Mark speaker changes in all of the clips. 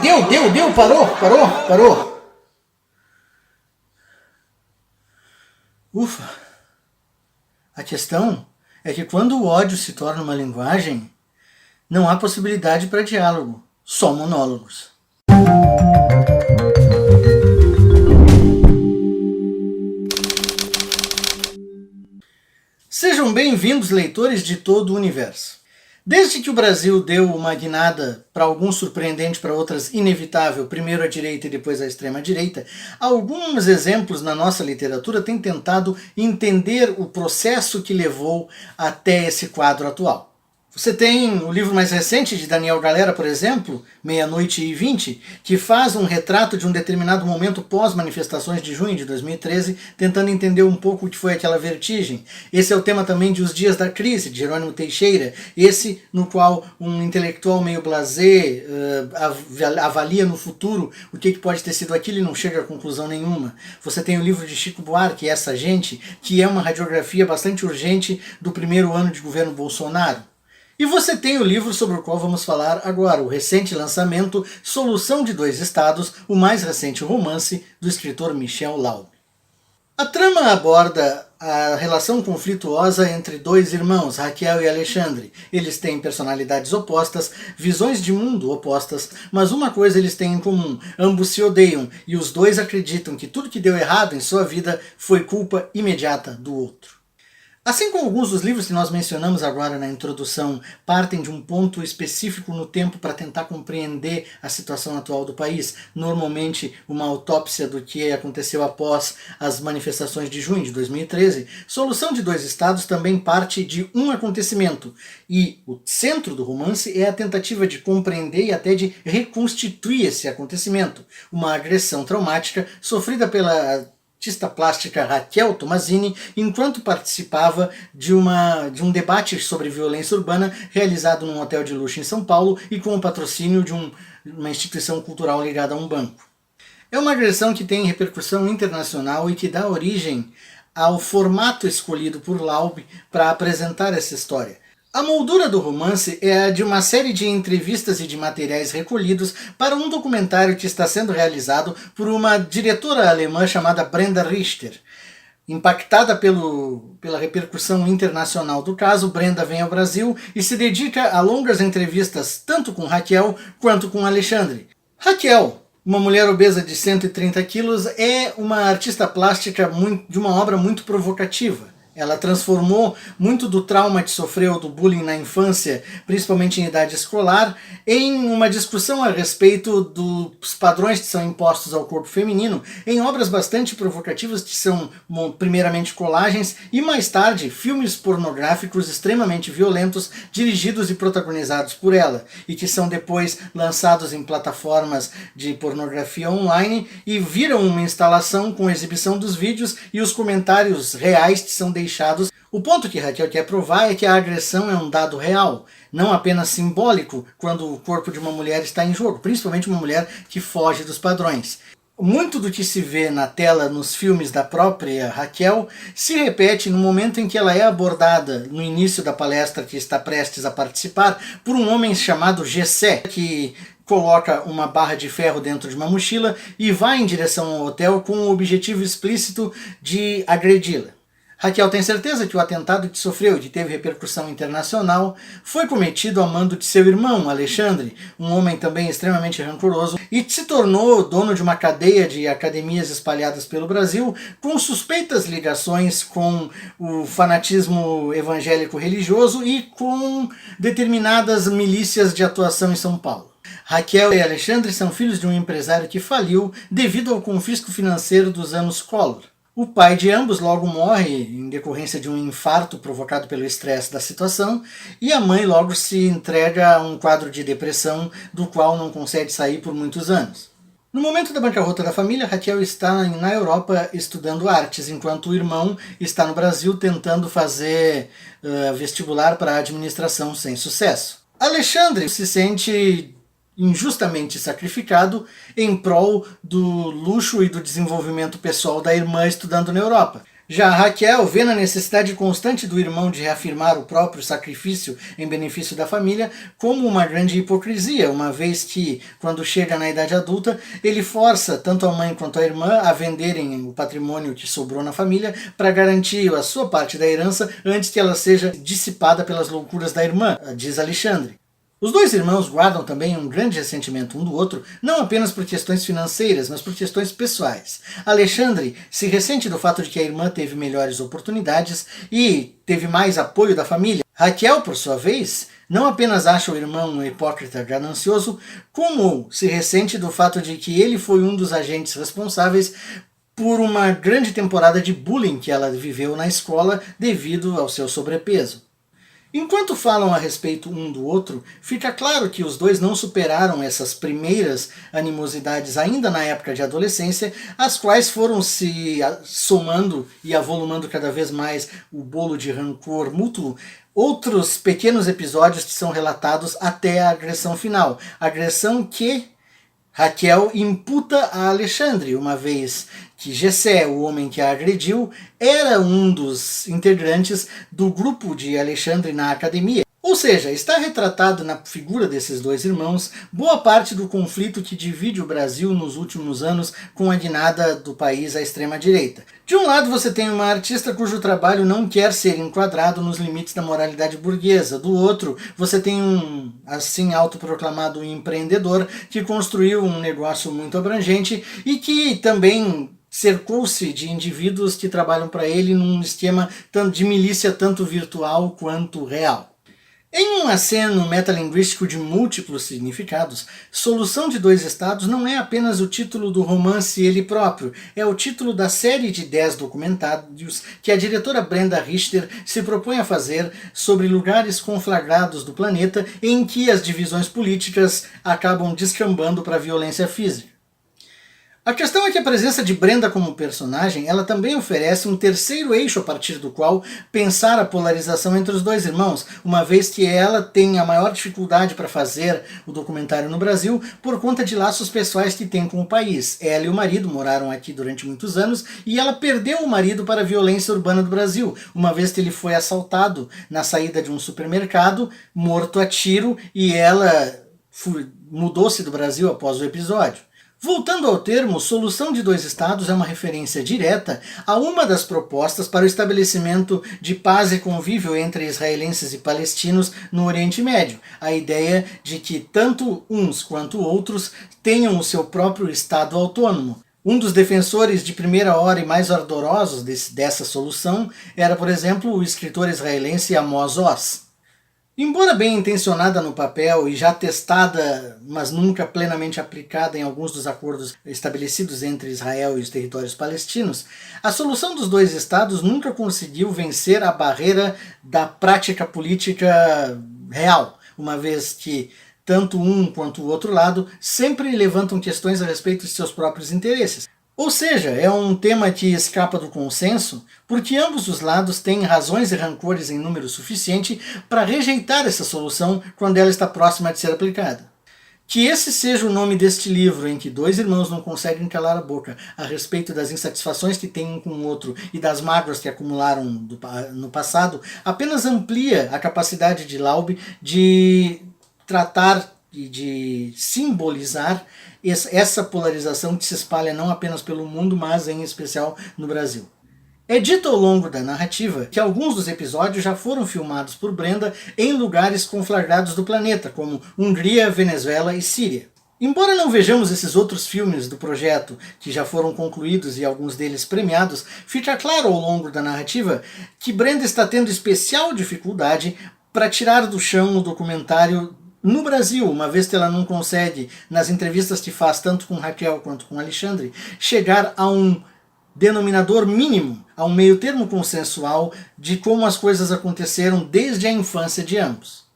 Speaker 1: Deu, parou. Ufa. A questão é que quando o ódio se torna uma linguagem, não há possibilidade para diálogo, só monólogos. Sejam bem-vindos, leitores de todo o universo. Desde que o Brasil deu uma guinada, para alguns surpreendente, para outras inevitável, primeiro a direita e depois a extrema-direita, alguns exemplos na nossa literatura têm tentado entender o processo que levou até esse quadro atual. Você tem o livro mais recente de Daniel Galera, por exemplo, Meia-Noite e 20, que faz um retrato de um determinado momento pós-manifestações de junho de 2013, tentando entender um pouco o que foi aquela vertigem. Esse é o tema também de Os Dias da Crise, de Jerônimo Teixeira, esse no qual um intelectual meio blasé avalia no futuro o que pode ter sido aquilo e não chega a conclusão nenhuma. Você tem o livro de Chico Buarque, Essa Gente, que é uma radiografia bastante urgente do primeiro ano de governo Bolsonaro. E você tem o livro sobre o qual vamos falar agora, o recente lançamento Solução de Dois Estados, o mais recente romance do escritor Michel Laub. A trama aborda a relação conflituosa entre dois irmãos, Raquel e Alexandre. Eles têm personalidades opostas, visões de mundo opostas, mas uma coisa eles têm em comum: ambos se odeiam e os dois acreditam que tudo que deu errado em sua vida foi culpa imediata do outro. Assim como alguns dos livros que nós mencionamos agora na introdução partem de um ponto específico no tempo para tentar compreender a situação atual do país, normalmente uma autópsia do que aconteceu após as manifestações de junho de 2013, Solução de Dois Estados também parte de um acontecimento, e o centro do romance é a tentativa de compreender e até de reconstituir esse acontecimento, uma agressão traumática sofrida pela artista plástica Raquel Tomazini, enquanto participava de um debate sobre violência urbana realizado num hotel de luxo em São Paulo e com o patrocínio de uma instituição cultural ligada a um banco. É uma agressão que tem repercussão internacional e que dá origem ao formato escolhido por Laub para apresentar essa história. A moldura do romance é a de uma série de entrevistas e de materiais recolhidos para um documentário que está sendo realizado por uma diretora alemã chamada Brenda Richter. Impactada pela repercussão internacional do caso, Brenda vem ao Brasil e se dedica a longas entrevistas tanto com Raquel quanto com Alexandre. Raquel, uma mulher obesa de 130 quilos, é uma artista plástica de uma obra muito provocativa. Ela transformou muito do trauma que sofreu do bullying na infância, principalmente em idade escolar, em uma discussão a respeito dos padrões que são impostos ao corpo feminino, em obras bastante provocativas que são, primeiramente, colagens e, mais tarde, filmes pornográficos extremamente violentos, dirigidos e protagonizados por ela, e que são depois lançados em plataformas de pornografia online e viram uma instalação com exibição dos vídeos e os comentários reais que são deixados. O ponto que Raquel quer provar é que a agressão é um dado real, não apenas simbólico, quando o corpo de uma mulher está em jogo, principalmente uma mulher que foge dos padrões. Muito do que se vê na tela nos filmes da própria Raquel se repete no momento em que ela é abordada no início da palestra que está prestes a participar por um homem chamado Gessé, que coloca uma barra de ferro dentro de uma mochila e vai em direção ao hotel com o objetivo explícito de agredi-la. Raquel tem certeza que o atentado que sofreu e que teve repercussão internacional foi cometido a mando de seu irmão, Alexandre, um homem também extremamente rancoroso, e que se tornou dono de uma cadeia de academias espalhadas pelo Brasil, com suspeitas ligações com o fanatismo evangélico religioso e com determinadas milícias de atuação em São Paulo. Raquel e Alexandre são filhos de um empresário que faliu devido ao confisco financeiro dos anos Collor. O pai de ambos logo morre em decorrência de um infarto provocado pelo estresse da situação, e a mãe logo se entrega a um quadro de depressão do qual não consegue sair por muitos anos. No momento da bancarrota da família, Raquel está na Europa estudando artes, enquanto o irmão está no Brasil tentando fazer vestibular para administração sem sucesso. Alexandre se sente injustamente sacrificado em prol do luxo e do desenvolvimento pessoal da irmã estudando na Europa. Já Raquel vê na necessidade constante do irmão de reafirmar o próprio sacrifício em benefício da família como uma grande hipocrisia, uma vez que, quando chega na idade adulta, ele força tanto a mãe quanto a irmã a venderem o patrimônio que sobrou na família para garantir a sua parte da herança antes que ela seja dissipada pelas loucuras da irmã, diz Alexandre. Os dois irmãos guardam também um grande ressentimento um do outro, não apenas por questões financeiras, mas por questões pessoais. Alexandre se ressente do fato de que a irmã teve melhores oportunidades e teve mais apoio da família. Raquel, por sua vez, não apenas acha o irmão um hipócrita ganancioso, como se ressente do fato de que ele foi um dos agentes responsáveis por uma grande temporada de bullying que ela viveu na escola devido ao seu sobrepeso. Enquanto falam a respeito um do outro, fica claro que os dois não superaram essas primeiras animosidades ainda na época de adolescência, as quais foram se somando e avolumando cada vez mais o bolo de rancor mútuo. Outros pequenos episódios que são relatados até a agressão final. Agressão que Raquel imputa a Alexandre, uma vez que Gessé, o homem que a agrediu, era um dos integrantes do grupo de Alexandre na academia. Ou seja, está retratado na figura desses dois irmãos boa parte do conflito que divide o Brasil nos últimos anos com a guinada do país à extrema-direita. De um lado você tem uma artista cujo trabalho não quer ser enquadrado nos limites da moralidade burguesa. Do outro, você tem um, assim, autoproclamado empreendedor que construiu um negócio muito abrangente e que também cercou-se de indivíduos que trabalham para ele num esquema de milícia tanto virtual quanto real. Em um aceno metalinguístico de múltiplos significados, Solução de Dois Estados não é apenas o título do romance ele próprio, é o título da série de 10 documentários que a diretora Brenda Richter se propõe a fazer sobre lugares conflagrados do planeta em que as divisões políticas acabam descambando para a violência física. A questão é que a presença de Brenda como personagem, ela também oferece um terceiro eixo a partir do qual pensar a polarização entre os dois irmãos, uma vez que ela tem a maior dificuldade para fazer o documentário no Brasil por conta de laços pessoais que tem com o país. Ela e o marido moraram aqui durante muitos anos e ela perdeu o marido para a violência urbana do Brasil, uma vez que ele foi assaltado na saída de um supermercado, morto a tiro, e ela mudou-se do Brasil após o episódio. Voltando ao termo, Solução de Dois Estados é uma referência direta a uma das propostas para o estabelecimento de paz e convívio entre israelenses e palestinos no Oriente Médio. A ideia de que tanto uns quanto outros tenham o seu próprio Estado autônomo. Um dos defensores de primeira hora e mais ardorosos dessa solução era, por exemplo, o escritor israelense Amos Oz. Embora bem intencionada no papel e já testada, mas nunca plenamente aplicada em alguns dos acordos estabelecidos entre Israel e os territórios palestinos, a solução dos dois estados nunca conseguiu vencer a barreira da prática política real, uma vez que tanto um quanto o outro lado sempre levantam questões a respeito de seus próprios interesses. Ou seja, é um tema que escapa do consenso, porque ambos os lados têm razões e rancores em número suficiente para rejeitar essa solução quando ela está próxima de ser aplicada. Que esse seja o nome deste livro, em que dois irmãos não conseguem calar a boca a respeito das insatisfações que têm um com o outro e das mágoas que acumularam no passado, apenas amplia a capacidade de Laube de tratar e de simbolizar essa polarização que se espalha não apenas pelo mundo, mas em especial no Brasil. É dito ao longo da narrativa que alguns dos episódios já foram filmados por Brenda em lugares conflagrados do planeta, como Hungria, Venezuela e Síria. Embora não vejamos esses outros filmes do projeto, que já foram concluídos e alguns deles premiados, fica claro ao longo da narrativa que Brenda está tendo especial dificuldade para tirar do chão o documentário no Brasil, uma vez que ela não consegue, nas entrevistas que faz tanto com Raquel quanto com Alexandre, chegar a um denominador mínimo, a um meio termo consensual de como as coisas aconteceram desde a infância de ambos.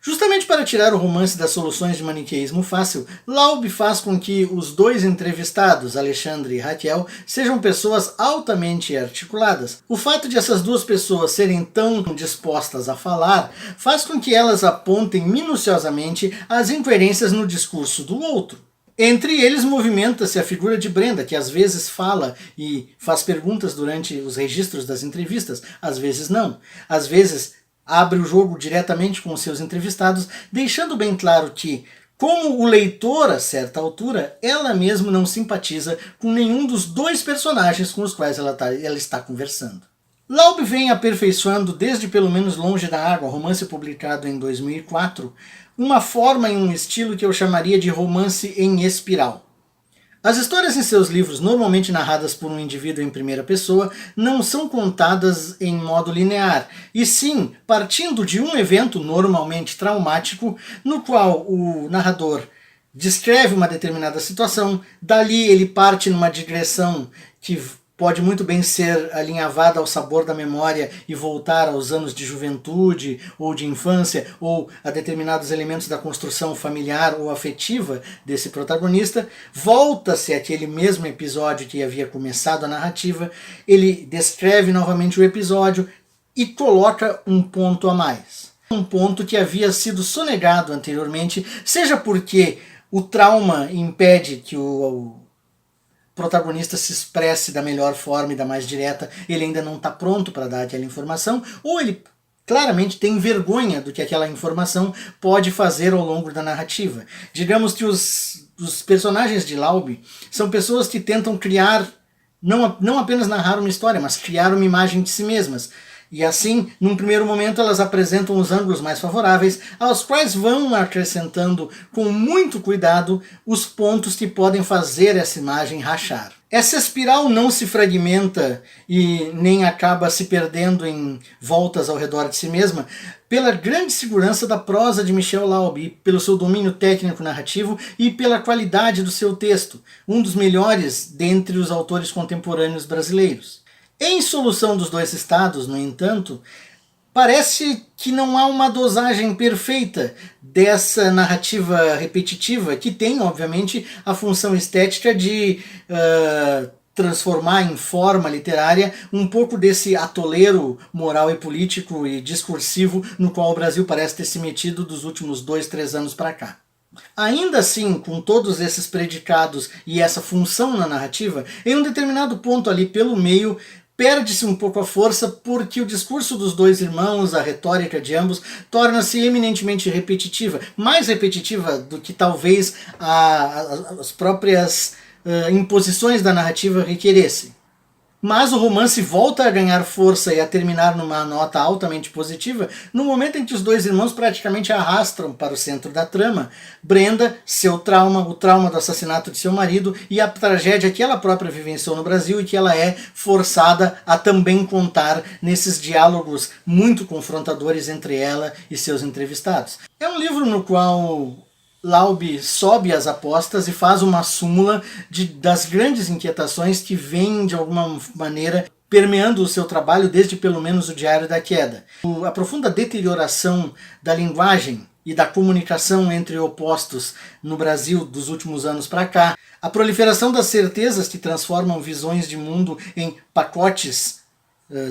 Speaker 1: Justamente para tirar o romance das soluções de maniqueísmo fácil, Laube faz com que os dois entrevistados, Alexandre e Raquel, sejam pessoas altamente articuladas. O fato de essas duas pessoas serem tão dispostas a falar faz com que elas apontem minuciosamente as incoerências no discurso do outro. Entre eles movimenta-se a figura de Brenda, que às vezes fala e faz perguntas durante os registros das entrevistas, às vezes não. Às vezes abre o jogo diretamente com os seus entrevistados, deixando bem claro que, como o leitor a certa altura, ela mesma não simpatiza com nenhum dos dois personagens com os quais ela está conversando. Laub vem aperfeiçoando desde Pelo Menos Longe da Água, romance publicado em 2004, uma forma e um estilo que eu chamaria de romance em espiral. As histórias em seus livros, normalmente narradas por um indivíduo em primeira pessoa, não são contadas em modo linear, e sim partindo de um evento normalmente traumático, no qual o narrador descreve uma determinada situação, dali ele parte numa digressão que pode muito bem ser alinhavada ao sabor da memória e voltar aos anos de juventude ou de infância, ou a determinados elementos da construção familiar ou afetiva desse protagonista. Volta-se àquele mesmo episódio que havia começado a narrativa, ele descreve novamente o episódio e coloca um ponto a mais. Um ponto que havia sido sonegado anteriormente, seja porque o trauma impede que o protagonista se expresse da melhor forma e da mais direta, ele ainda não está pronto para dar aquela informação, ou ele claramente tem vergonha do que aquela informação pode fazer ao longo da narrativa. Digamos que os personagens de Laub são pessoas que tentam criar, não apenas narrar uma história, mas criar uma imagem de si mesmas. E assim, num primeiro momento, elas apresentam os ângulos mais favoráveis, aos quais vão acrescentando com muito cuidado os pontos que podem fazer essa imagem rachar. Essa espiral não se fragmenta e nem acaba se perdendo em voltas ao redor de si mesma pela grande segurança da prosa de Michel Laub, pelo seu domínio técnico-narrativo e pela qualidade do seu texto, um dos melhores dentre os autores contemporâneos brasileiros. Em Solução dos Dois Estados, no entanto, parece que não há uma dosagem perfeita dessa narrativa repetitiva, que tem, obviamente, a função estética de transformar em forma literária um pouco desse atoleiro moral e político e discursivo no qual o Brasil parece ter se metido dos últimos 2, 3 anos para cá. Ainda assim, com todos esses predicados e essa função na narrativa, em um determinado ponto ali pelo meio, perde-se um pouco a força porque o discurso dos dois irmãos, a retórica de ambos, torna-se eminentemente repetitiva, mais repetitiva do que talvez as próprias imposições da narrativa requeressem. Mas o romance volta a ganhar força e a terminar numa nota altamente positiva no momento em que os dois irmãos praticamente arrastam para o centro da trama Brenda, seu trauma, o trauma do assassinato de seu marido e a tragédia que ela própria vivenciou no Brasil e que ela é forçada a também contar nesses diálogos muito confrontadores entre ela e seus entrevistados. É um livro no qual Laub sobe as apostas e faz uma súmula das grandes inquietações que vêm, de alguma maneira, permeando o seu trabalho desde pelo menos o Diário da Queda. A profunda deterioração da linguagem e da comunicação entre opostos no Brasil dos últimos anos para cá, a proliferação das certezas que transformam visões de mundo em pacotes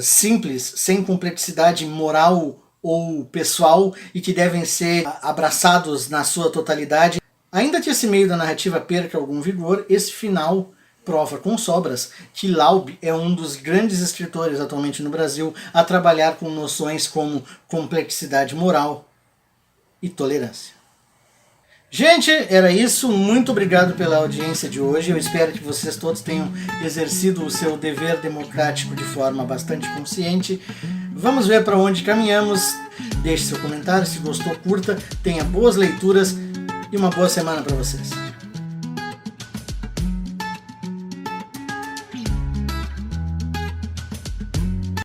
Speaker 1: simples, sem complexidade moral ou pessoal e que devem ser abraçados na sua totalidade. Ainda que esse meio da narrativa perca algum vigor, esse final prova com sobras que Laub é um dos grandes escritores atualmente no Brasil a trabalhar com noções como complexidade moral e tolerância. Gente, era isso. Muito obrigado pela audiência de hoje. Eu espero que vocês todos tenham exercido o seu dever democrático de forma bastante consciente. Vamos ver para onde caminhamos. Deixe seu comentário, se gostou, curta, tenha boas leituras e uma boa semana para vocês.